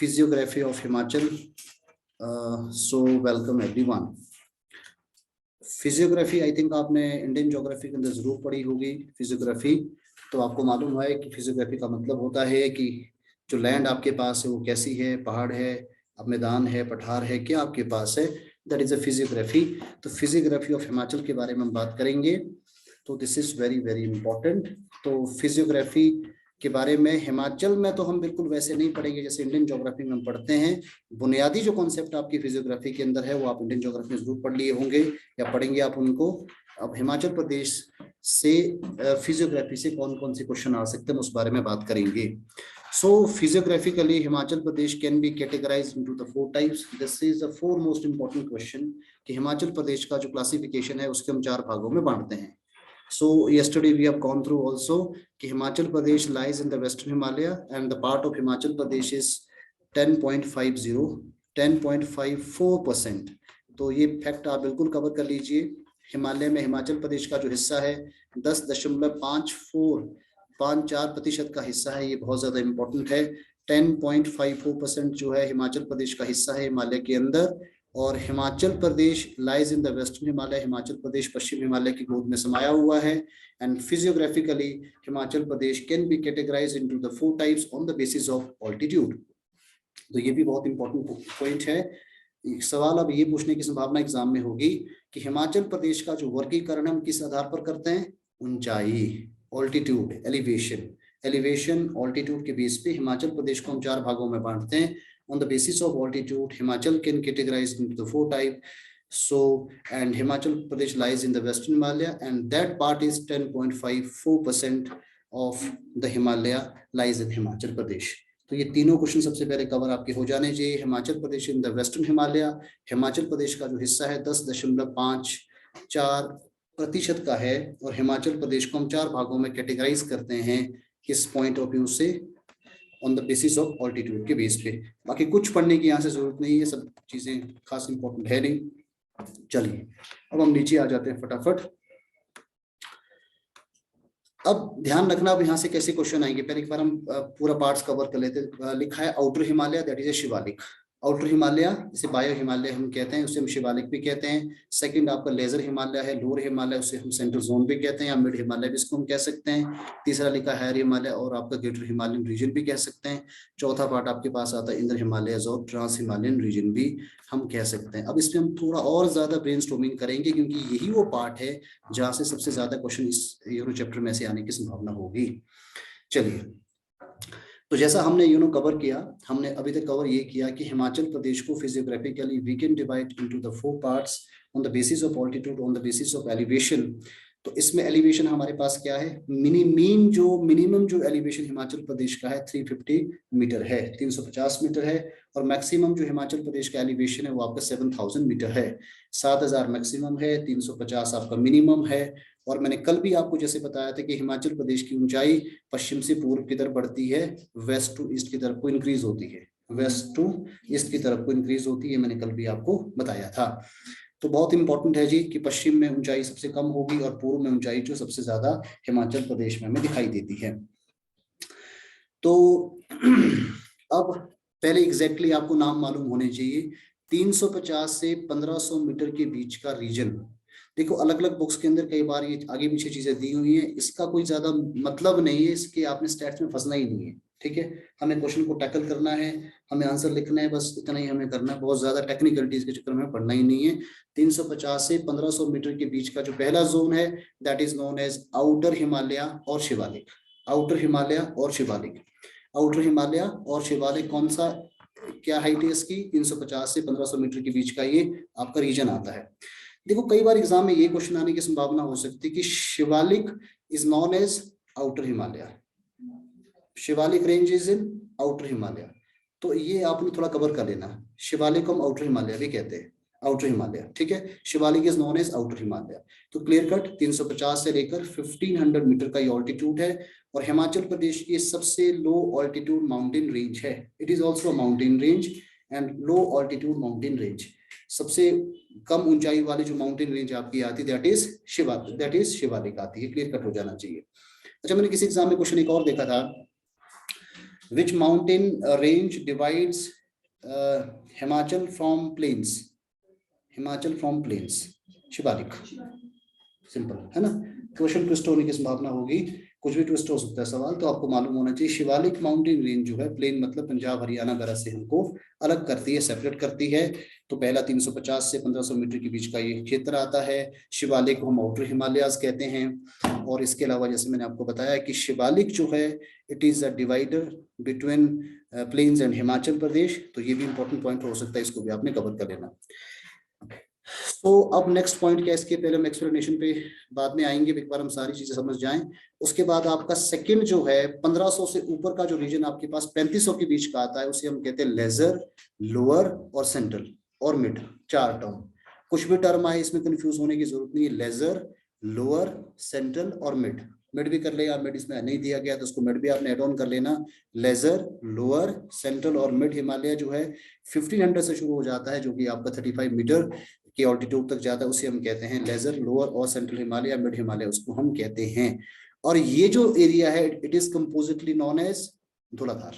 physiography of Himachal. So welcome everyone. Physiography I think आपने Indian geography के अंदर जरूर पढ़ी होगी फिजियोग्राफी। तो आपको मालूम है कि फिजियोग्राफी का मतलब होता है कि जो लैंड आपके पास है वो कैसी है, पहाड़ है, अब मैदान है, पठार है, क्या आपके पास है, दैट इज अ फिजियोग्राफी। तो फिजियोग्राफी ऑफ हिमाचल के बारे में हम बात करेंगे, तो this is very very important. तो फिजियोग्राफी के बारे में हिमाचल में तो हम बिल्कुल वैसे नहीं पढ़ेंगे जैसे इंडियन ज्योग्राफी में हम पढ़ते हैं। बुनियादी जो कॉन्सेप्ट आपकी फिजियोग्राफी के अंदर है वो आप इंडियन ज्योग्राफी में जरूर पढ़ लिए होंगे या पढ़ेंगे आप उनको। अब हिमाचल प्रदेश से फिजियोग्राफी से कौन कौन से क्वेश्चन आ सकते हैं उस बारे में बात करेंगे। So physiographically Himachal Pradesh can be categorized into the 4 types. This is the 4 most important question कि हिमाचल प्रदेश का जो क्लासिफिकेशन है उसके हम 4 भागों में बांटते हैं। So yesterday we have gone through also कि हिमाचल प्रदेश lies in the western Himalaya and the part of Himachal Pradesh is 10.54%। तो ये फैक्ट आप बिल्कुल कवर कर लीजिए। हिमालय में हिमाचल प्रदेश का जो हिस्सा है 10.54% का हिस्सा है, ये बहुत ज्यादा इंपॉर्टेंट है। 10.54% जो है हिमाचल प्रदेश का हिस्सा है हिमालय के अंदर, और Himachal Pradesh lies in the western Himalaya, Himachal Pradesh पश्चिम हिमालय की गोद में समाया हुआ है। And physiographically Himachal Pradesh can be categorised into the 4 types on the basis of altitude. तो ये भी बहुत इंपॉर्टेंट पॉइंट है। सवाल अब ये पूछने की संभावना एग्जाम में होगी कि हिमाचल प्रदेश का जो वर्गीकरण हम किस आधार पर करते हैं, ऊंचाई, ऑल्टीट्यूड, एलिवेशन ऑल्टीट्यूड के बेस पे हिमाचल प्रदेश को हम 4 भागों में बांटते हैं। On the basis of altitude, Himachal can categorize into the 4 type. So, and Himachal Pradesh lies in the Western Himalaya, and that part is 10.54% of the Himalaya lies in Himachal Pradesh. तो ये तीनों question सबसे पहले cover आपके हो जाने चाहिए। Himachal Pradesh in the western Himalaya, Himachal Pradesh का जो हिस्सा है 10.54% का है, और हिमाचल प्रदेश को हम 4 भागों में कैटेगराइज करते हैं किस पॉइंट ऑफ व्यू से, on the basis of altitude के बेस पे। बाकी कुछ पढ़ने की यहाँ से जरूरत नहीं है, सब चीजें खास इंपॉर्टेंट है नहीं। चलिए अब हम नीचे आ जाते हैं फटाफट। अब ध्यान रखना अब यहाँ से कैसे क्वेश्चन आएंगे, पहले एक बार हम पूरा पार्ट्स कवर कर लेते हैं। लिखा है outer Himalaya, that is a Shivalik. Outer Himalaya जिसे बायो हिमालय हम कहते हैं, उसे हम शिवालिक भी कहते हैं। सेकंड आपका लेजर हिमालय है, लोअर हिमालय, उसे हम सेंट्रल जोन भी कहते हैं, या मिड हिमालय भी इसको हम कह सकते हैं। तीसरा लिखा हायर हिमालय और आपका ग्रेटर हिमालयन रीजन भी कह सकते हैं। चौथा पार्ट आपके पास आता है इंदर हिमालयज और ट्रांस हिमालयन रीजन भी हम कह सकते हैं। अब इसमें हम थोड़ा और ज्यादा ब्रेनस्टॉर्मिंग करेंगे क्योंकि यही वो पार्ट है जहां से सबसे ज्यादा क्वेश्चन इस चैप्टर में से आने की संभावना होगी। चलिए, तो जैसा हमने कवर किया, हमने अभी तक कवर ये किया कि हिमाचल प्रदेश को physiographically we can divide into the 4 parts on the basis of altitude, on the basis of elevation. तो इसमें एलिवेशन हमारे पास क्या है, मिनिमम जो एलिवेशन हिमाचल प्रदेश का है 350 मीटर है, 350 मीटर है, और मैक्सिमम जो हिमाचल प्रदेश का एलिवेशन है वो आपका 7000 मीटर है। 7000 मैक्सिमम है, 350 आपका मिनिमम है। और मैंने कल भी आपको जैसे बताया था कि हिमाचल प्रदेश की ऊंचाई पश्चिम से पूर्व की तरफ बढ़ती है, वेस्ट टू ईस्ट की तरफ को इंक्रीज होती है, वेस्ट टू ईस्ट की तरफ को इंक्रीज होती है, मैंने कल भी आपको बताया था। तो बहुत इंपॉर्टेंट है जी कि पश्चिम में ऊंचाई सबसे कम होगी और पूर्व में ऊंचाई जो सबसे ज्यादा हिमाचल प्रदेश में हमें दिखाई देती है। तो अब पहले एग्जैक्टली आपको नाम मालूम होने चाहिए। 350 से 1500 मीटर के बीच का रीजन, देखो अलग अलग बुक्स के अंदर कई बार ये आगे पीछे चीजें दी हुई हैं, इसका कोई ज्यादा मतलब नहीं है, इसके आपने स्टैट्स में फंसना ही नहीं है, ठीक है। हमें क्वेश्चन को टैकल करना है, हमें आंसर लिखना है, बस इतना ही हमें करना है, बहुत ज्यादा टेक्निकलिटीज के चक्कर में पढ़ना ही नहीं है। 350 से 1500 मीटर के बीच का जो पहला जोन है that is known as outer Himalaya और शिवालिक। आउटर हिमालय और शिवालिक, आउटर हिमालय और शिवालिक कौन सा, क्या हाइट है इसकी, 350 से 1500 मीटर के बीच का ये आपका रीजन आता है। देखो कई बार एग्जाम में ये क्वेश्चन आने की संभावना हो सकती है कि Shivalik is known as outer Himalaya, Shivalik range is in outer Himalaya. तो ये आपने थोड़ा कवर कर लेना, शिवालिक हम आउटर हिमालय भी कहते हैं, आउटर हिमालय, ठीक है। Shivalik is known as outer Himalaya. तो क्लियर कट 350 से लेकर 1500 मीटर का ये ऑल्टीट्यूड है, और हिमाचल प्रदेश की सबसे लो ऑल्टीट्यूड माउंटेन रेंज है। It is also mountain range and low altitude mountain range. सबसे कम ऊंचाई वाली जो माउंटेन रेंज आपकी आती है दैट इज शिवालिक आती है। क्लियर कट हो जाना चाहिए। अच्छा, मैंने किसी एग्जाम में क्वेश्चन एक और देखा था, which mountain range divides Himachal from plains, Himachal from plains, Shivalik. Simple है ना, क्वेश्चन ट्विस्ट होने की संभावना होगी, कुछ भी ट्विस्ट हो सकता है सवाल, तो आपको मालूम होना चाहिए शिवालिक माउंटेन रेंज जो है, प्लेन मतलब पंजाब हरियाणा वगैरह से हमको अलग करती है, सेपरेट करती है। तो पहला 350 से 1500 मीटर के बीच का ये क्षेत्र आता है। शिवालिक को हम आउटर हिमालयाज कहते हैं। और इसके अलावा जैसे मैंने आपको बताया कि शिवालिक जो है it is a divider between plains and Himachal Pradesh. तो ये भी इंपॉर्टेंट पॉइंट हो सकता है, इसको भी आपने कवर कर लेना। तो अब नेक्स्ट पॉइंट क्या, इसके पहले हम एक्सप्लेनेशन पे बाद में आएंगे, एक बार हम सारी चीजें समझ जाएं। उसके बाद आपका सेकंड जो है 1500 से ऊपर का जो रीजन आपके पास 3500 के बीच का आता है, उसे हम कहते हैं लेजर, लोअर और सेंट्रल और मिड, 4 टर्म। कुछ भी टर्म आए इसमें कंफ्यूज होने की जरूरत नहीं है, लेजर, लोअर, सेंट्रल और मिड। मिड भी कर लेगा, मिड इसमें नहीं दिया गया तो उसको मिड भी आपने एड ऑन कर लेना। लेजर, लोअर, सेंट्रल और मिड हिमालय जो है 1500 से शुरू हो जाता है, जो कि आपका 35 मीटर की ऑल्टीट्यूड तक जाता है, उसे हम कहते हैं लेजर, लोअर और सेंट्रल हिमालय, मिड हिमालय उसको हम कहते हैं। और ये जो एरिया है it is compositely known as Dhauladhar,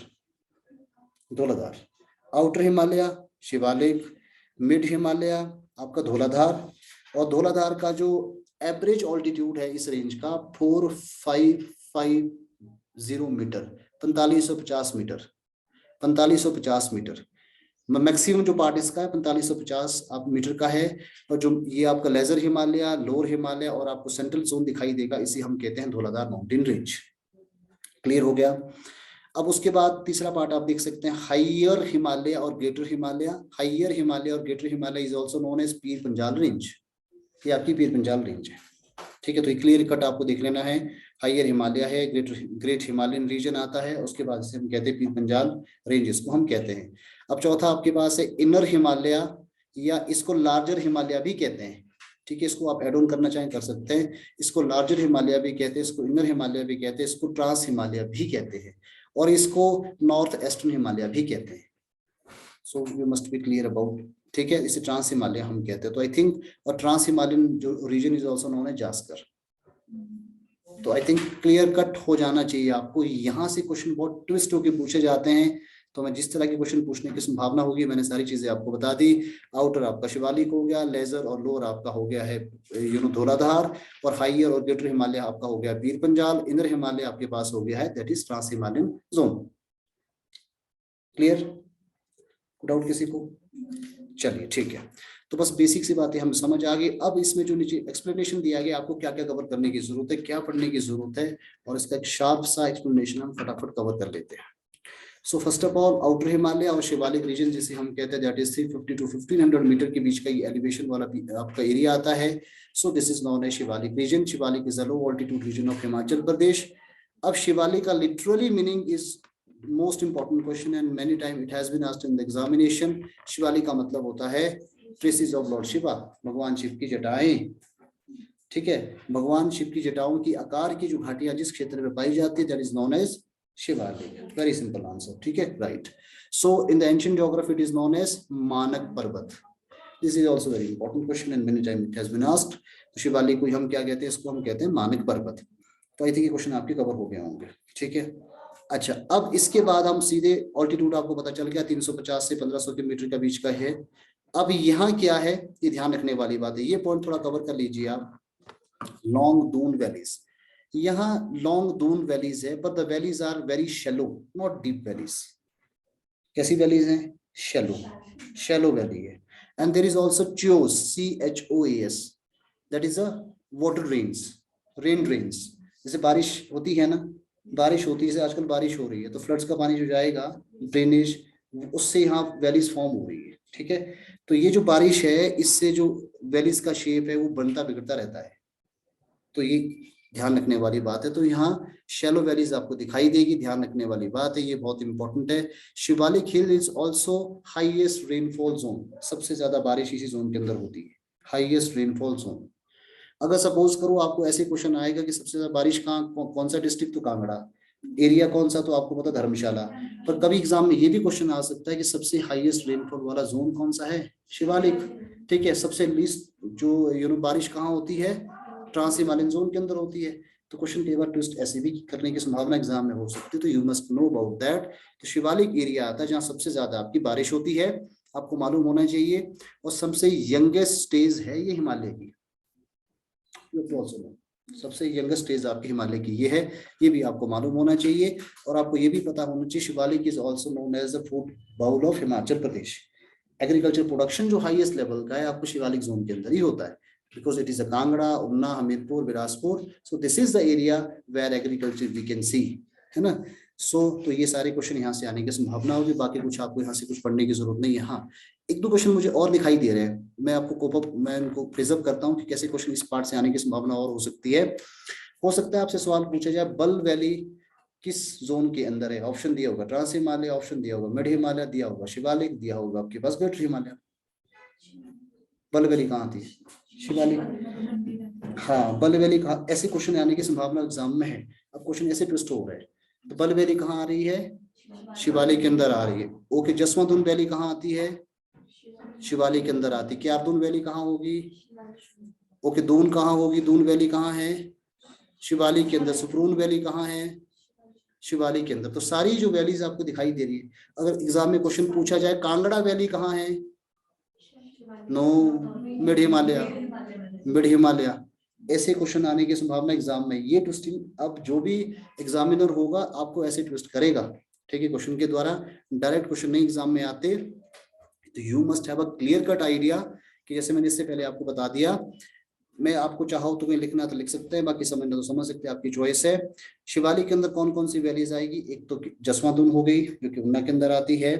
Dhauladhar. Outer Himalaya Shivalik, mid Himalaya आपका धौलाधार, और धौलाधार का जो एवरेज ऑल्टीट्यूड है इस रेंज का 4550 मीटर, 4550 मीटर, 4550 मीटर। मैक्सिमम जो पार्ट इसका है 4550 आप मीटर का है। और जो ये आपका लेजर हिमालय, लोअर हिमालय और आपको सेंट्रल जोन दिखाई देगा, इसे हम कहते हैं धौलाधार माउंटेन रेंज। क्लियर हो गया। अब उसके बाद तीसरा पार्ट आप देख सकते हैं हाइयर हिमालय और ग्रेटर हिमालय। हाइयर हिमालय और greater Himalaya is also known as Pir Panjal range, ये आपकी पीर पंजाल रेंज है। ठीक है, तो क्लियर कट आपको देख लेना है। हाइयर हिमालय है, ग्रेट हिमालयन रीजन आता है, उसके बाद से हम कहते हैं पीर पंजाल रेंज, इसको हम कहते हैं। अब चौथा आपके पास है इनर हिमालय, या इसको लार्जर हिमालय भी कहते हैं। ठीक है, इसको आप एड ऑन करना चाहें कर सकते हैं। इसको लार्जर हिमालय भी कहते हैं, इसको इनर हिमालय भी कहते हैं, इसको ट्रांस हिमालय भी कहते हैं, और इसको नॉर्थ ईस्टर्न हिमालय भी कहते हैं। So you must be clear about. ठीक है, इसे ट्रांस हिमालय हम कहते हैं। तो आई थिंक और ट्रांस हिमालयन जो region is also known as Zanskar. तो आई थिंक क्लियर कट हो जाना चाहिए आपको। यहाँ से क्वेश्चन बहुत ट्विस्ट होके पूछे जाते हैं, तो मैं जिस तरह के क्वेश्चन पूछने की संभावना होगी मैंने सारी चीजें आपको बता दी। आउटर आपका शिवालिक हो गया, लेजर और लोअर आपका हो गया है धौलाधार, और हाइयर और ग्रेटर हिमालय आपका हो गया पीर पंजाल, इनर हिमालय आपके पास हो गया है that is trans Himalayan zone. Clear, doubt किसी को? चलिए ठीक है, तो बस बेसिक सी बातें हम समझ आ गई। अब इसमें जो नीचे एक्सप्लेनेशन दिया गया आपको क्या क्या कवर करने की जरूरत है, क्या पढ़ने की जरूरत है, और इसका एक शार्प सा एक्सप्लेनेशन हम फटाफट कवर कर लेते हैं। So first of all outer Himalaya और शिवालिक रीजन जिसे हम कहते हैं दैट इज 350 टू 1500 मीटर के बीच का ये एलिवेशन वाला आपका एरिया आता है। So this is known as Shivalik region. Shivalik is a low altitude region of Himachal Pradesh. अब शिवालिक का literally meaning is most important question and many time it has been asked in the examination. Shivalik का मतलब होता है ट्रेसेस ऑफ लॉर्ड शिवा, भगवान शिव की जटाएं। ठीक है, भगवान शिव की जटाओं की आकार की जो घाटियां जिस क्षेत्र में पाई जाती है that is known as Shivalik. Very simple answer. ठीक है, right. So in the ancient geography it is known as Manak Parvat. This is also very important question and many time it has been asked. तो शिवालिक को हम क्या कहते हैं, इसको हम कहते हैं मानक पर्वत। तो आई थिंक ये क्वेश्चन आपके कवर हो गए होंगे। ठीक है, अच्छा अब इसके बाद हम सीधे ऑल्टीट्यूड आपको पता चल गया 350 से 1500 मीटर के बीच का है। अब यहाँ क्या है ये ध्यान रखने वाली बात है, ये पॉइंट थोड़ा कवर कर लीजिए आप। लॉन्ग दून वैलीज, यहाँ लॉन्ग दून वैलीज है, पर the valleys are very shallow, not deep valleys. कैसी वैलीज हैं? शैलो, शैलो वैली है। And there is also choes, CHOAS, that is a water rains, rain drains. जैसे बारिश होती है ना, बारिश होती है, जैसे आजकल बारिश हो रही है तो फ्लड्स का पानी जो जाएगा ड्रेनेज, उससे यहाँ वैलीज फॉर्म हो रही है। ठीक है, तो ये जो बारिश है इससे जो वैलीज का शेप है वो बनता बिगड़ता रहता है, तो ये ध्यान रखने वाली बात है। तो यहाँ शैलो वैलीज आपको दिखाई देगी, ध्यान रखने वाली बात है, ये बहुत इंपॉर्टेंट है। Shivalik hill is also highest rainfall zone, सबसे ज्यादा बारिश इसी जोन के अंदर होती है, हाईएस्ट रेनफॉल जोन। अगर सपोज करो आपको ऐसे क्वेश्चन आएगा कि सबसे ज्यादा बारिश कहाँ, कौन सा डिस्ट्रिक्ट, तो कांगड़ा। एरिया कौन सा, तो आपको पता धर्मशाला। पर कभी एग्जाम में ये भी क्वेश्चन आ सकता है कि सबसे हाईएस्ट रेनफॉल वाला जोन कौन सा है, शिवालिक। ठीक है, सबसे लीस्ट जो बारिश कहाँ होती है, ट्रांस हिमालयन जोन के अंदर होती है। तो क्वेश्चन कई बार ट्विस्ट ऐसे भी करने की संभावना एग्जाम में हो सकती है, तो you must know about that. तो शिवालिक एरिया आता है जहाँ सबसे ज्यादा आपकी बारिश होती है, आपको मालूम होना चाहिए, और सबसे यंगेस्ट स्टेज है ये हिमालय की, सबसे यंगेस्ट स्टेज आपकी हिमालय की ये है, ये भी आपको मालूम होना चाहिए। और आपको ये भी पता होना चाहिए Shivalik is also known as the food bowl of Himachal Pradesh. Agriculture production जो हाईएस्ट लेवल का है आपको शिवालिक जोन के अंदर ही होता है, because it is a Kangra, उन्ना, Hamirpur, Bilaspur, so this is the area where agriculture we can see, है ना। तो ये सारे क्वेश्चन यहाँ से आने की संभावना होगी, बाकी कुछ आपको यहाँ से कुछ पढ़ने की जरूरत नहीं है। हाँ, एक दो क्वेश्चन मुझे और दिखाई दे रहे हैं, मैं आपको कोप मैं इनको प्रिजर्व करता हूँ कि कैसे क्वेश्चन इस पार्ट से आने की संभावना और हो सकती है। हो सकता है आपसे सवाल पूछा जाए बल वैली किस जोन के अंदर है, ऑप्शन दिया होगा ट्रांस हिमालय, ऑप्शन दिया होगा मिड हिमालय, दिया होगा शिवालिक, दिया होगा आपके पास ग्रेटर हिमालय। बल वैली कहाँ थी, शिवालिक, हाँ बल वैली कहाँ, ऐसे क्वेश्चन आने की संभावना एग्जाम में है। अब क्वेश्चन ऐसे ट्विस्ट हो रहे हैं, तो बल वैली कहाँ आ रही है, शिवालिक के अंदर आ रही है। ओके, जसवंत वैली कहाँ आती है, शिवालिक के अंदर आती है। क्यारदून वैली कहाँ होगी, ओके दून कहाँ होगी, दून वैली कहाँ है, शिवालिक के अंदर। सुपरून वैली कहाँ है, शिवालिक के अंदर। तो सारी जो वैलीज आपको दिखाई दे रही है, अगर एग्जाम में क्वेश्चन पूछा जाए कांगड़ा वैली कहाँ है, no, mid Himalaya, mid Himalaya. ऐसे क्वेश्चन आने की संभावना एग्जाम में, ये ट्विस्टिंग अब जो भी एग्जामिनर होगा आपको ऐसे ट्विस्ट करेगा, ठीक है, क्वेश्चन के द्वारा। डायरेक्ट क्वेश्चन नहीं एग्जाम में आते, तो you must have a clear cut idea कि जैसे मैंने इससे पहले आपको बता दिया, मैं आपको चाहो तो मैं लिखना तो लिख सकते हैं, बाकी समझना तो समझ सकते हैं, आपकी चॉइस है। शिवालिक के अंदर कौन कौन सी वैलीज आएगी, एक तो जसवां हो गई जो कि उन्ना के अंदर आती है,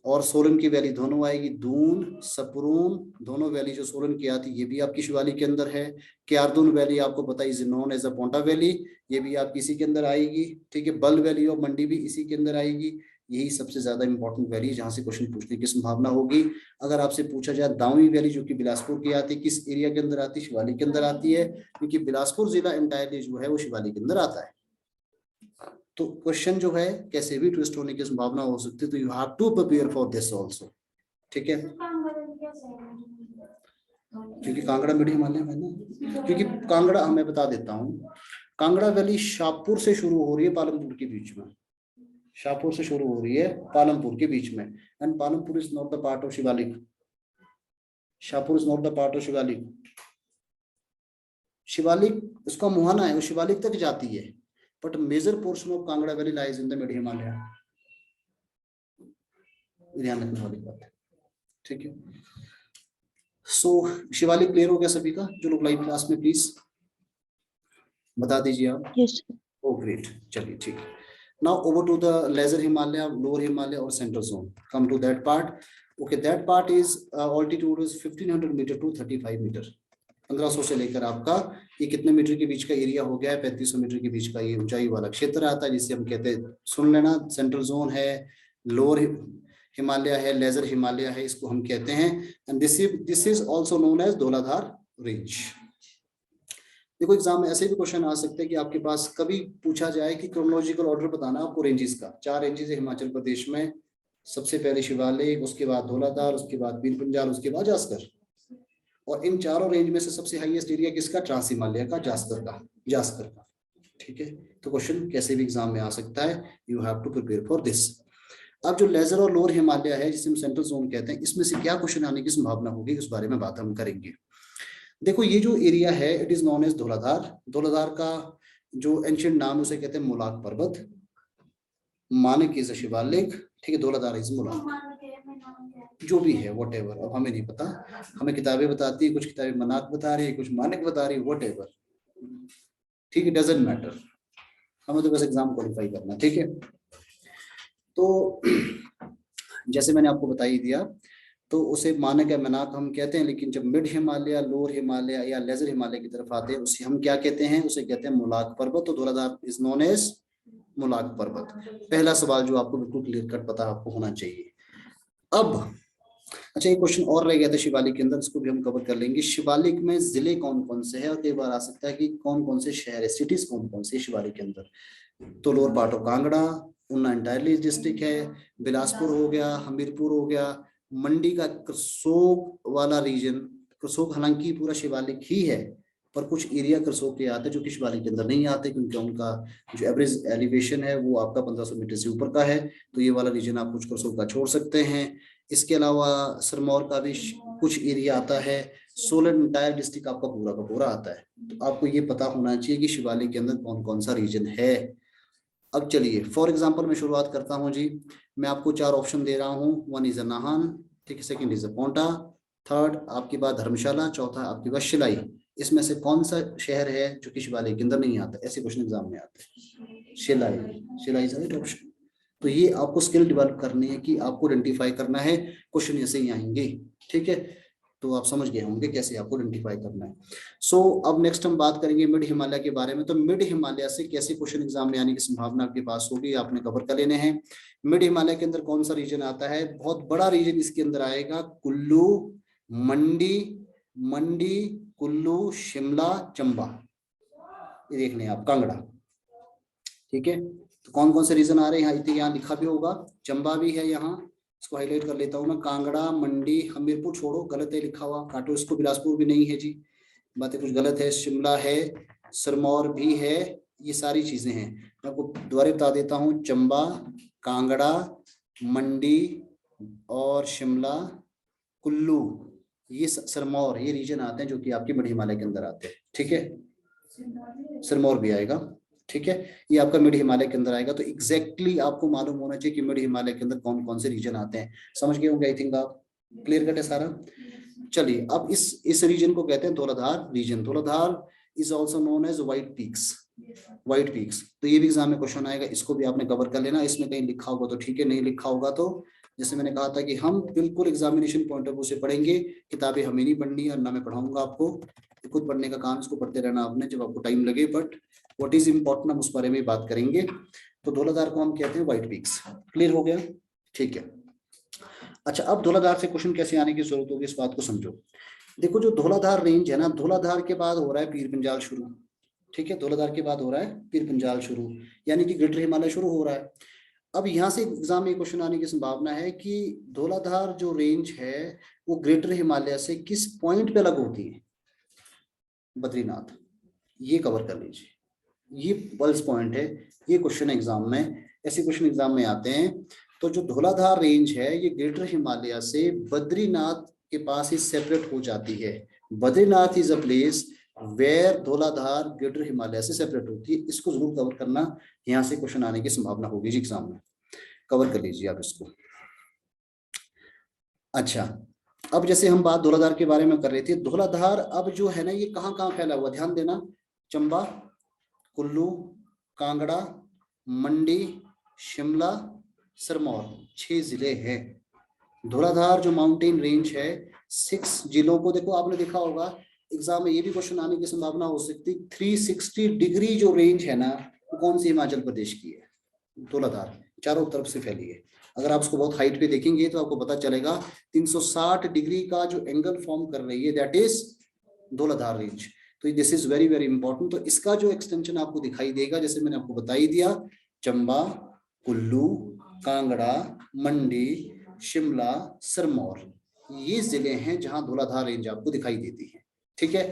और सोलन की वैली दोनों आएगी, दून सपरून दोनों वैली जो सोलन की आती है ये भी आपकी शिवालिक के अंदर है। क्यारदून वैली आपको पता है is known as a Paonta valley, ये भी आपकी इसी के अंदर आएगी, ठीक है। बल वैली और मंडी भी इसी के अंदर आएगी। यही सबसे ज्यादा इंपॉर्टेंट वैली है जहां से क्वेश्चन पूछने की संभावना होगी। अगर आपसे पूछा जाए दावी वैली जो कि बिलासपुर की आती है, किस एरिया के अंदर आती है, शिवालिक के अंदर आती है, क्योंकि बिलासपुर जिला एंटायरली जो है वो शिवालिक के अंदर आता है। तो क्वेश्चन जो है कैसे भी ट्विस्ट होने की संभावना हो सकती है, तो you have to prepare for this also, ठीक है। क्योंकि कांगड़ा मिड हिमालय में ना, क्योंकि कांगड़ा मैं बता देता हूँ, कांगड़ा वैली शाहपुर से शुरू हो रही है पालमपुर के बीच में, शाहपुर से शुरू हो रही है पालमपुर के बीच में, and Palampur is not the part of Shivalik, Shahpur is not the part of Shivalik. Shivalik उसका मुहाना है, वो शिवालिक तक जाती है, but major portion of Kangra valley lies in the mid Himalaya, ध्यान रखने वाली बात है, ठीक है। सो शिवालिक क्लियर हो गया सभी का, जो लोग लाइव क्लास में प्लीज बता दीजिए आप। यस ओ ग्रेट, चलिए ठीक है। Now over to the lesser Himalaya, lower Himalaya और central zone, come to that part. Okay, that part is altitude is 1500 metre to 35 metre, 1500 से लेकर आपका ये कितने मीटर के बीच का एरिया हो गया है, 3500 मीटर के बीच का ये ऊंचाई वाला क्षेत्र आता है, जिसे हम कहते हैं, सुन लेना, सेंट्रल जोन है, लोअर हिमालय है, लेजर हिमालय है, इसको हम कहते हैं। And this is also known as Dhauladhar range. देखो एग्जाम में ऐसे भी क्वेश्चन आ सकते हैं कि आपके पास कभी पूछा जाए कि क्रोनोलॉजिकल ऑर्डर बताना आपको रेंजेस का। 4 रेंजेस है हिमाचल प्रदेश में, सबसे पहले शिवालिक, उसके बाद धौलाधार, उसके बाद पीर पंजाल, उसके बाद जास्कर। और इन चारों रेंज में से सबसे हाईएस्ट एरिया किसका, ट्रांस हिमालय का, जास्कर का, ठीक है। तो क्वेश्चन कैसे भी एग्जाम में आ सकता है, you have to prepare for this. अब जो लेजर और लोअर हिमालय है जिसे हम सेंट्रल जोन कहते हैं, इसमें से क्या क्वेश्चन आने की संभावना होगी उस बारे में बात हम करेंगे। देखो ये जो एरिया है it is known as Dhauladhar. Dhauladhar का जो एंशिएंट नाम उसे कहते हैं मुलाक पर्वत, मानक इज शिवालिक, ठीक है, धौलाधार इज मुलाक, जो भी है वट एवर, अब हमें नहीं पता, हमें किताबें बताती है, कुछ किताबें मनाक बता रही है, कुछ मानक बता रही है, वट एवर, ठीक है, डजंट मैटर, हमें तो बस एग्जाम क्वालिफाई करना, ठीक है। तो जैसे मैंने आपको बता ही दिया, तो उसे मानक या मनाक हम कहते हैं, लेकिन जब मिड हिमालय, लोअर हिमालय या लेजर हिमालय की तरफ आते हैं उसे हम क्या कहते हैं, उसे कहते हैं मुलाक पर्वत। तो धौलाधार इज नोन एज मुलाक पर्वत। पहला सवाल जो आपको बिल्कुल क्लियर कट पता आपको होना चाहिए। अब अच्छा एक क्वेश्चन और रह गया था शिवालिक के अंदर, इसको भी हम कवर कर लेंगे। शिवालिक में जिले कौन कौन से हैं, और कई बार आ सकता है कि कौन कौन से शहर है, सिटीज कौन कौन से शिवालिक के अंदर। तो लोअर पार्ट ऑफ कांगड़ा, उन्ना एंटायरली डिस्ट्रिक्ट है, बिलासपुर हो गया, हमीरपुर हो गया, मंडी का करसोग वाला रीजन, करसोग हालांकि पूरा शिवालिक ही है, पर कुछ एरिया करसोग के आते हैं जो कि शिवालिक के अंदर नहीं आते, क्योंकि उनका जो एवरेज एलिवेशन है वो आपका 1500 मीटर से ऊपर का है। तो ये वाला रीजन आप कुछ करसोग का छोड़ सकते हैं। इसके अलावा सिरमौर का भी कुछ एरिया आता है। सोलन इंटायर डिस्ट्रिक्ट आपका पूरा का पूरा आता है। तो आपको ये पता होना चाहिए कि शिवालिक के अंदर कौन कौन सा रीजन है। अब चलिए फॉर एग्जांपल मैं शुरुआत करता हूं जी। मैं आपको 4 ऑप्शन दे रहा हूं। वन इज अ नाहन, ठीक है, second is a Paonta, third आपके पास धर्मशाला, चौथा आपके पास शिलाई। इसमें से कौन सा शहर है जो कि शिवालिक के अंदर नहीं आता? ऐसे क्वेश्चन एग्जाम में आते हैं। Shilai, Shilai is right option. तो ये आपको स्किल डेवलप करनी है कि आपको आइडेंटिफाई करना है, क्वेश्चन ऐसे ही आएंगे, ठीक है। तो आप समझ गए होंगे कैसे आपको आइडेंटिफाई करना है। सो अब नेक्स्ट हम बात करेंगे मिड हिमालय के बारे में। तो मिड हिमालय से कैसे क्वेश्चन एग्जाम में आने की संभावना आपके पास होगी, आपने कवर कर लेने हैं। मिड हिमालय के अंदर कौन सा रीजन आता है? बहुत बड़ा रीजन इसके अंदर आएगा, कुल्लू, मंडी, मंडी, कुल्लू, शिमला, चंबा, ये देख लें आप, कांगड़ा, ठीक है। तो कौन कौन से रीजन आ रहे हैं यहाँ लिखा भी होगा, चंबा भी है यहाँ, इसको हाईलाइट कर लेता हूँ मैं। कांगड़ा, मंडी, हमीरपुर छोड़ो, गलत है लिखा हुआ, काटो इसको, बिलासपुर भी नहीं है जी, बातें कुछ गलत है, शिमला है, सिरमौर भी है, ये सारी चीजें हैं। मैं आपको दोबारा बता देता हूँ, चंबा, कांगड़ा, मंडी और शिमला, कुल्लू, ये सिरमौर, ये रीजन आते हैं जो कि आपके मिड हिमालय के अंदर आते हैं, ठीक है। सिरमौर भी आएगा, ठीक है, ये आपका मिड हिमालय के अंदर आएगा। तो एग्जैक्टली आपको मालूम होना चाहिए कि मिड हिमालय के अंदर कौन कौन से रीजन आते हैं। समझ गए होंगे आई थिंक आप, क्लियर कट है सारा। चलिए अब इस रीजन को कहते हैं Dhauladhar region. Dhauladhar is also known as white peaks, white peaks. तो ये भी एग्जाम में क्वेश्चन आएगा, इसको भी आपने कवर कर लेना। इसमें कहीं लिखा होगा तो ठीक है, नहीं लिखा होगा तो जैसे मैंने कहा था कि हम बिल्कुल एग्जामिनेशन पॉइंट ऑफ व्यू से पढ़ेंगे, किताबें हमें नहीं पढ़नी और ना मैं पढ़ाऊंगा आपको, खुद पढ़ने का काम, इसको पढ़ते रहना आपने जब आपको टाइम लगे। बट व्हाट इज इंपॉर्टेंट हम उस बारे में बात करेंगे। तो धौलाधार को हम कहते हैं व्हाइट पीक्स, क्लियर हो गया, ठीक है। अच्छा, अब धौलाधार से क्वेश्चन कैसे आने की जरूरत होगी, इस बात को समझो। देखो जो धौलाधार रेंज है ना, धौलाधार के बाद हो रहा है पीर पंजाल शुरू, ठीक है, धौलाधार के बाद हो रहा है पीर पंजाल शुरू, यानी कि ग्रेटर हिमालय शुरू हो रहा है। अब यहाँ से एग्जाम में क्वेश्चन आने की संभावना है कि धौलाधार जो रेंज है वो ग्रेटर हिमालय से किस पॉइंट पे अलग होती है? बद्रीनाथ, ये कवर कर लीजिए, ये पल्स पॉइंट है, ये क्वेश्चन एग्जाम में, ऐसे क्वेश्चन एग्जाम में आते हैं। तो जो धौलाधार रेंज है ये ग्रेटर हिमालय से बद्रीनाथ के पास ही सेपरेट हो जाती है। Badrinath is a place where Dhauladhar greater Himalaya से सेपरेट होती है। इसको जरूर कवर करना, यहाँ से क्वेश्चन आने की संभावना होगी जी एग्जाम में, कवर कर लीजिए आप इसको। अच्छा, अब जैसे हम बात धौलाधार के बारे में कर रहे थे, धौलाधार अब जो है ना ये कहाँ कहाँ फैला हुआ, ध्यान देना, चंबा, कुल्लू, कांगड़ा, मंडी, शिमला, सिरमौर, 6 जिले हैं। धौलाधार जो माउंटेन रेंज है 6 जिलों को, देखो आपने देखा होगा एग्जाम में ये भी क्वेश्चन आने की संभावना हो सकती, 360 डिग्री जो रेंज है ना वो कौन सी हिमाचल प्रदेश की है? धौलाधार चारों तरफ से फैली है। अगर आप उसको बहुत हाइट पे देखेंगे तो आपको पता चलेगा 360 डिग्री का जो एंगल फॉर्म कर रही है दैट इज धौलाधार रेंज। तो this is very very important. तो इसका जो एक्सटेंशन आपको दिखाई देगा, जैसे मैंने आपको बता ही दिया, चंबा, कुल्लू, कांगड़ा, मंडी, शिमला, सिरमौर, ये जिले हैं जहां धौलाधार रेंज आपको दिखाई देती है, ठीक है।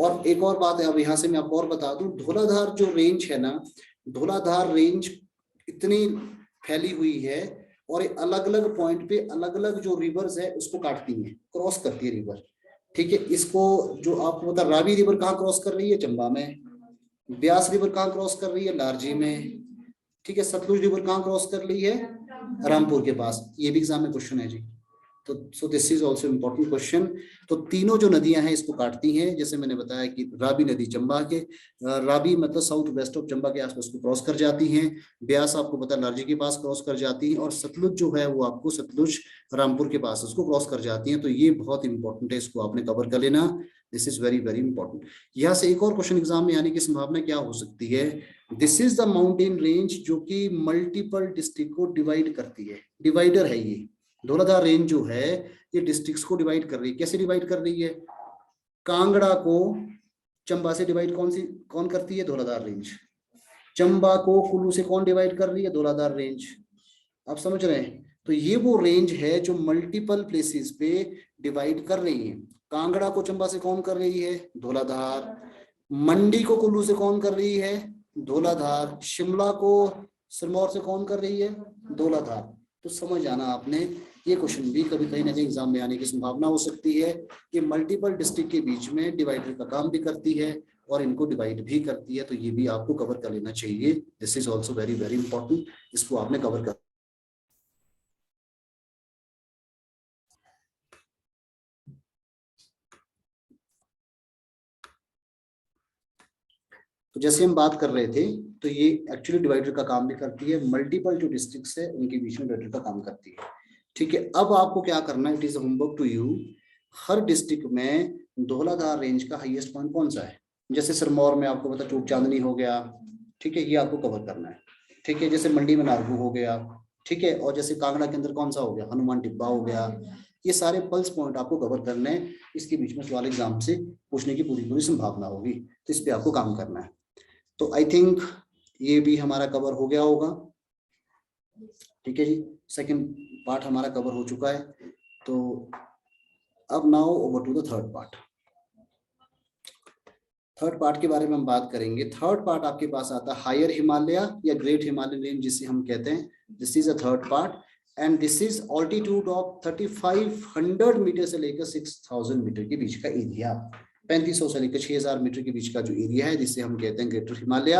और एक और बात है, अब यहां से मैं आपको और बता दूं, धौलाधार जो रेंज है ना, धौलाधार रेंज इतनी फैली हुई है और अलग अलग पॉइंट पे अलग अलग जो रिवर्स है उसको काटती है, क्रॉस करती है रिवर, ठीक है। इसको जो आपको पता, रावी रिवर कहाँ क्रॉस कर रही है? चंबा में। ब्यास रिवर कहाँ क्रॉस कर रही है? लारजी में, ठीक है। सतलुज रिवर कहाँ क्रॉस कर रही है? रामपुर के पास। ये भी एग्जाम में क्वेश्चन है जी। तो सो this is also important question. तो तीनों जो नदियां हैं इसको काटती हैं, जैसे मैंने बताया कि रावी नदी चंबा के, रावी मतलब साउथ वेस्ट ऑफ चंबा के आसपास को क्रॉस कर जाती हैं, ब्यास आपको पता लारजी के पास क्रॉस कर जाती हैं, और सतलुज जो है वो आपको सतलुज रामपुर के पास उसको क्रॉस कर जाती हैं। तो ये बहुत इंपॉर्टेंट है, इसको आपने कवर कर लेना, this is very very important. यहाँ से एक और क्वेश्चन एग्जाम में आने की संभावना क्या हो सकती है? This is the mountain range जो कि मल्टीपल डिस्ट्रिक्ट को डिवाइड करती है, डिवाइडर है ये। धौलाधार रेंज जो है ये डिस्ट्रिक्ट्स को डिवाइड कर रही है। कैसे डिवाइड कर रही है? कांगड़ा को चंबा से डिवाइड कौन करती है? धौलाधार रेंज। चंबा को कुल्लू से कौन डिवाइड कर रही है? धौलाधार रेंज। आप समझ रहे हैं? तो ये वो रेंज है जो मल्टीपल प्लेसेस पे डिवाइड कर रही है। कांगड़ा को चंबा से कौन कर रही है? धौलाधार। मंडी को कुल्लू से कौन कर रही है? धौलाधार। शिमला को सिरमौर से कौन कर रही है? धौलाधार। तो समझ आना आपने, ये क्वेश्चन भी कभी कहीं ना कहीं एग्जाम में आने की संभावना हो सकती है। ये मल्टीपल डिस्ट्रिक्ट के बीच में डिवाइडर का काम भी करती है और इनको डिवाइड भी करती है, तो ये भी आपको कवर कर लेना चाहिए। This is also very very important, इसको आपने कवर कर। तो जैसे हम बात कर रहे थे, तो ये एक्चुअली डिवाइडर का काम भी करती है, मल्टीपल जो डिस्ट्रिक्ट्स है उनके बीच में डिवाइडर का काम करती है। ठीक है, अब आपको क्या करना है, it is homework to you. हर डिस्ट्रिक्ट में धौलाधार रेंज का हाईएस्ट पॉइंट कौन सा है? जैसे सिरमौर में आपको पता चूक चांदनी हो गया, ठीक है, ये आपको कवर करना है। ठीक है, जैसे मंडी में नारगू हो गया, ठीक है, और जैसे कांगड़ा के अंदर कौन सा हो गया, हनुमान टिब्बा हो गया। ये सारे पल्स पॉइंट आपको कवर करने हैं, इसके बीच में सवाल एग्जाम से पूछने की पूरी पूरी संभावना होगी, तो इस पे आपको काम करना है। तो आई थिंक ये भी हमारा कवर हो गया होगा। ठीक है जी, सेकंड पार्ट हमारा कवर हो चुका है। तो अब now over to the third part. Third part के बारे में हम बात करेंगे। थर्ड पार्ट आपके पास आता है हायर हिमालय या ग्रेट हिमालयन रेंज जिसे हम कहते हैं। This is a third part and this is altitude of 3500 meter से लेकर 6000 मीटर के बीच का एरिया। 3500 से लेकर 6000 मीटर के बीच का जो एरिया है, जिसे हम कहते हैं ग्रेटर हिमालय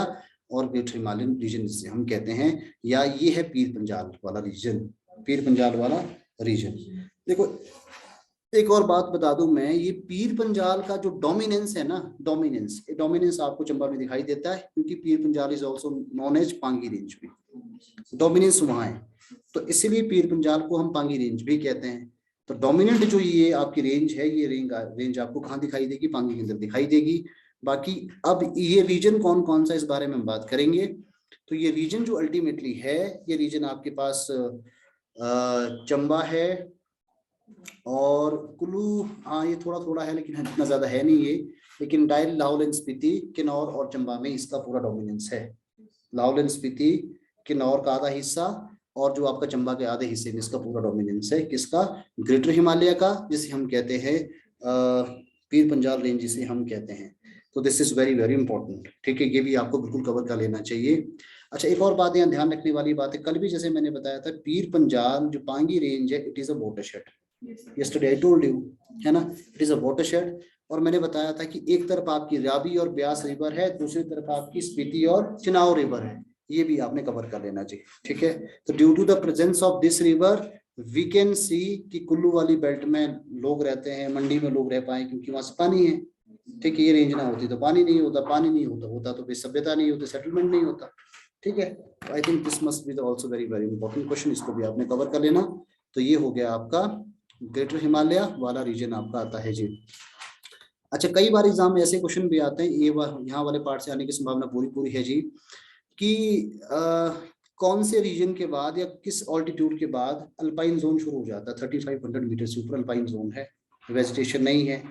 और ग्रेटर हिमालयन रीजन जिसे हम कहते हैं, या ये है पीर पंजाल वाला रीजन। पीर पंजाल वाला रीजन। देखो एक और बात बता दूं मैं, ये पीर पंजाल का जो डोमिनेंस है ना, डोमिनेंस आपको चंबा में दिखाई देता है, क्योंकि Pir Panjal is also known as Pangi range भी, डोमिनेंस वहां है, तो इसीलिए पीर पंजाल को हम पांगी रेंज भी कहते हैं। तो डोमिनेंट जो ये आपकी रेंज है, ये रेंज आपको कहाँ दिखाई देगी? पांगी के अंदर दिखाई देगी। बाकी अब ये रीजन कौन कौन सा, इस बारे में हम बात करेंगे। तो ये रीजन जो अल्टीमेटली है, ये रीजन आपके पास चंबा है और कुल्लू, हाँ ये थोड़ा थोड़ा है लेकिन इतना ज्यादा है नहीं ये, लेकिन डायल लाहौल एंड स्पीति, किन्नौर और चंबा में इसका पूरा डोमिनेंस है। लाहौल एंड स्पीति, किन्नौर का आधा हिस्सा और जो आपका चंबा के आधे हिस्से में इसका पूरा डोमिनेंस है। किसका? ग्रेटर हिमालय का, जिसे हम कहते हैं पीर पंजाल रेंज जिसे हम कहते हैं। तो this is very very important. ठीक है, ये भी आपको बिल्कुल कवर कर लेना चाहिए। अच्छा, एक और बात यहाँ ध्यान रखने वाली बात है, कल भी जैसे मैंने बताया था, पीर पंजाल जो पांगी रेंज है, it is a watershed. Yesterday I told you, है ना, इट इज अ वाटरशेड। और मैंने बताया था कि एक तरफ आपकी रावी और ब्यास रिवर है, दूसरी तरफ आपकी स्पीति और चिनाव रिवर है, ये भी आपने कवर कर लेना चाहिए। ठीक है, तो due to the presence of this river we can see कि कुल्लू वाली बेल्ट में लोग रहते हैं, मंडी में लोग रह पाए, क्योंकि वहां से पानी है। ठीक है, ये रेंज ना होती तो पानी नहीं होता, पानी नहीं होता तो फिर सभ्यता नहीं होती, सेटलमेंट नहीं होता। ठीक है, I think this must be also very very important question, इसको भी आपने कवर कर लेना। तो ये हो गया आपका ग्रेटर हिमालय वाला रीजन आपका आता है जी। अच्छा, कई बार एग्जाम में ऐसे क्वेश्चन भी आते हैं, ये यहाँ वाले पार्ट से आने की संभावना पूरी पूरी है जी, कि कौन से रीजन के बाद या किस ऑल्टीट्यूड के बाद अल्पाइन जोन शुरू हो जाता है। 3500 मीटर से ऊपर अल्पाइन जोन है, वेजिटेशन नहीं है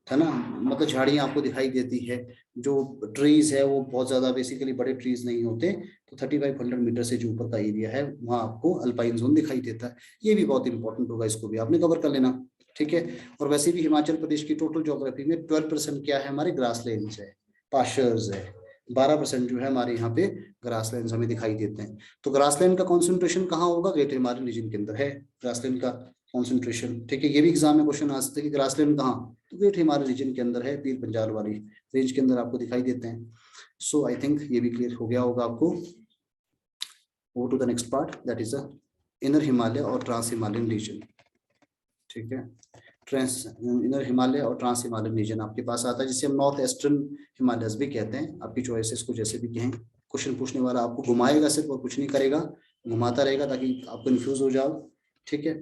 ना, मतलब झाड़ियां आपको दिखाई देती है, जो ट्रीज है वो बहुत ज्यादा बेसिकली बड़े ट्रीज नहीं होते। तो 3500 मीटर से जो ऊपर का एरिया है वहां आपको अल्पाइन जोन दिखाई देता है। ये भी बहुत इंपॉर्टेंट होगा, इसको भी आपने कवर कर लेना। ठीक है, और वैसे भी हिमाचल प्रदेश की टोटल ज्योग्राफी में 12% क्या है, हमारे ग्रासलैंड्स है, पाशर्स है। 12% जो है हमारे यहाँ पे ग्रासलैंड्स हमें दिखाई देते हैं। तो ग्रासलैंड का कॉन्सेंट्रेशन कहाँ होगा? ग्रेटर हिमालयन रीजन के अंदर है ग्रासलैंड का कॉन्सेंट्रेशन। ठीक है, ये भी एग्जाम में क्वेश्चन आ सकता है कि ग्रासलैंड कहाँ, तो ग्रेट हिमालय रीजन के अंदर है, पीर पंजाल वाली रेंज के अंदर आपको दिखाई देते हैं। सो आई थिंक ये भी क्लियर हो गया होगा आपको। Go to the next part, that is the inner Himalaya और ट्रांस हिमालयन रीजन। ठीक है, इनर हिमालय और ट्रांस हिमालयन रीजन आपके पास आता है, जिसे हम नॉर्थ ईस्टर्न हिमालयस भी कहते हैं। आपकी चॉइसेस को जैसे भी कहें, क्वेश्चन पूछने वाला आपको घुमाएगा सिर्फ और कुछ नहीं करेगा, घुमाता रहेगा ताकि आप कंफ्यूज हो जाओ। ठीक है,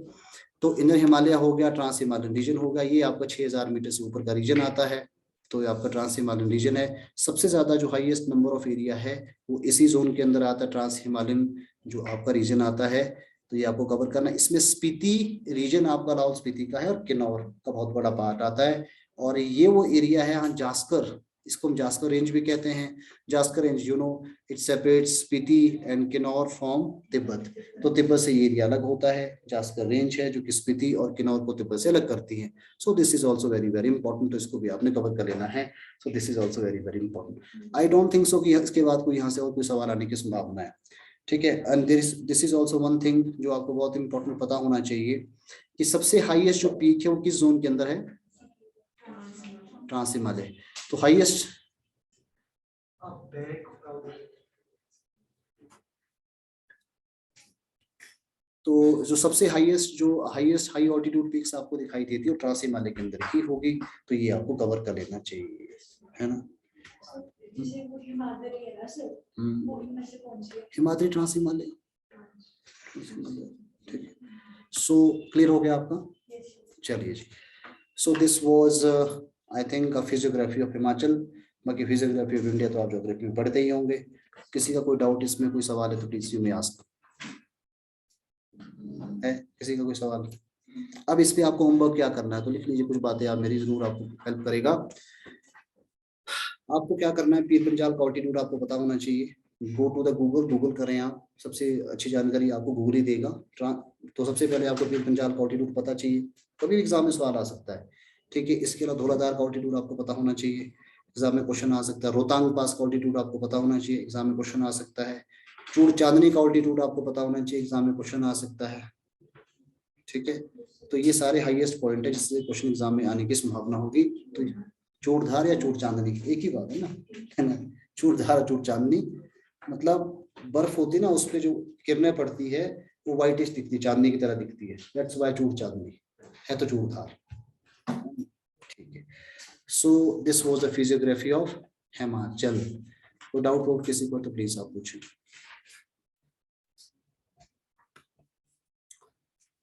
तो इनर हिमालय हो गया, ट्रांस हिमालयन रीजन हो गया, ये आपका 6000 मीटर से ऊपर का रीजन आता है, तो ये आपका ट्रांस हिमालयन रीजन है। सबसे ज्यादा जो हाईएस्ट नंबर ऑफ एरिया है वो इसी जोन के अंदर आता है, ट्रांस हिमालयन जो आपका रीजन आता है, तो ये आपको कवर करना है। इसमें स्पीति रीजन आपका लाहौल स्पीति का है और किन्नौर का बहुत बड़ा पार्ट आता है, और ये वो एरिया है, यहाँ जास्कर इसको हम जास्कर रेंज भी कहते हैं। Zanskar range you know it separates Spiti and Kinnaur from Tibet. तो तिब्बत से ये एरिया अलग होता है। जास्कर रेंज है जो कि स्पीति और किन्नौर को तिब्बत से अलग करती है। So this is also very very important, तो इसको भी आपने कवर कर लेना है। So this is also very very important. I don't think so कि इसके बाद कोई यहाँ से और कोई सवाल आने की संभावना है। ठीक है, and this is also one thing जो आपको बहुत इंपॉर्टेंट पता होना चाहिए कि सबसे हाईएस्ट जो पीक है वो किस जोन के अंदर है? ट्रांस हिमालय। तो हाईएस्ट तो जो सबसे हाईएस्ट हाई ऑल्टीट्यूड पीक्स आपको दिखाई देती है वो ट्रांस हिमालय के अंदर ही होगी। तो ये आपको कवर कर लेना चाहिए, है ना। हिमाद्री ट्रांस हिमालय, ठीक है। सो क्लियर हो गया आपका? चलिए जी। So this was I think physiography of Himachal. बाकी फिजियोग्राफी ऑफ इंडिया तो आप ज्योग्राफी में पढ़ते ही होंगे। किसी का कोई डाउट इसमें कोई सवाल है तो प्लीज यू मे आस्क। है किसी का कोई सवाल? अब इस पे आपको होमवर्क क्या करना है तो लिख लीजिए कुछ बातें, आप मेरी जरूर आपको हेल्प करेगा। आपको क्या करना है, पीर पंजाल का ऑल्टीट्यूड आपको पता होना चाहिए। गो टू द गूगल करें आप, सबसे अच्छी जानकारी आपको गूगल ही देगा। तो सबसे पहले आपको पीर पंजाल का ऑल्टीट्यूड पता चाहिए, कभी एग्जाम में सवाल आ सकता है। ठीक है, इसके अलावा धौलाधार का ऑल्टीट्यूड आपको पता होना चाहिए, एग्जाम में क्वेश्चन आ सकता है। रोहतांग पास का ऑल्टीट्यूड आपको पता होना चाहिए, एग्जाम में क्वेश्चन आ सकता है। चूड़ चांदनी का ऑल्टीट्यूड आपको पता होना चाहिए, एग्जाम में क्वेश्चन आ सकता है। ठीक है, तो ये सारे हाईएस्ट पॉइंट है जिससे क्वेश्चन एग्जाम में आने की संभावना होगी। तो चूड़धार या चूड़ चांदनी एक ही बात है ना। चूड़धार चूड़ चांदनी मतलब बर्फ होती है ना, उस पे जो किरणें पड़ती है वो व्हाइटिश दिखती है, चांदनी की तरह दिखती है। दैट्स व्हाई चूड़ चांदनी है, तो चूड़धार। ठीक है, so this was the physiography of Himachal. तो डाउट किसी को तो प्लीज आप पूछिए।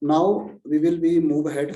Now we will be move ahead